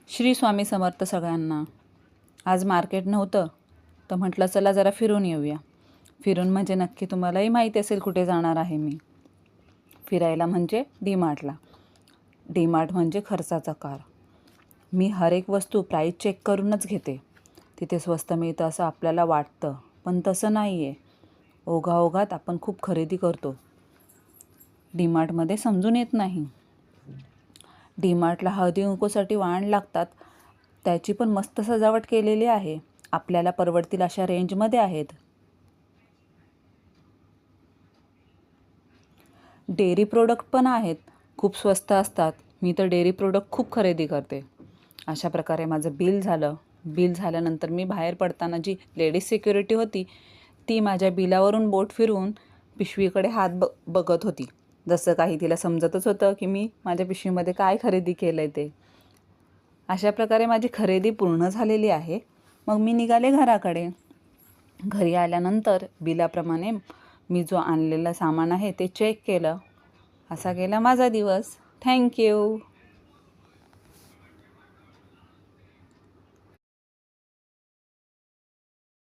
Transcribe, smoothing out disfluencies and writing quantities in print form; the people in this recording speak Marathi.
श्री स्वामी समर्थ सगळ्यांना. आज मार्केट नव्हतं तर म्हटलं चला जरा फिरून येऊया. फिरून म्हणजे नक्की तुम्हालाही माहिती असेल कुठे जाणार आहे मी. फिरायला म्हणजे डीमार्टला. डीमार्ट म्हणजे खर्चाचा कार. मी हर एक वस्तू प्राईस चेक करूनच घेते. तिथे स्वस्त मिळतं असं आपल्याला वाटतं, पण तसं नाही आहे. ओघाओघात आपण खूप खरेदी करतो. डीमार्टमध्ये समजून येत नाही. डीमार्टला हळदी-कुंकूसाठी वाण लागतात, त्याची पण मस्त सजावट केलेली आहे. आपल्याला परवडतील अशा रेंजमध्ये आहेत. डेअरी प्रोडक्ट पण आहेत, खूप स्वस्त असतात. मी तर डेअरी प्रोडक्ट खूप खरेदी करते. अशा प्रकारे माझं बिल झालं. बिल झाल्यानंतर मी बाहेर पडताना जी लेडीज सिक्युरिटी होती, ती माझ्या बिलावरून बोट फिरवून पिशवीकडे हात बघत होती. जसं काही तिला समजतच होतं की मी माझ्या पिशवीमध्ये काय खरेदी केलं आहे ते. अशा प्रकारे माझी खरेदी पूर्ण झालेली आहे. मग मी निघाले घराकडे. घरी आल्यानंतर बिलाप्रमाणे मी जो आणलेला सामान आहे ते चेक केलं. असा गेला माझा दिवस. थँक्यू.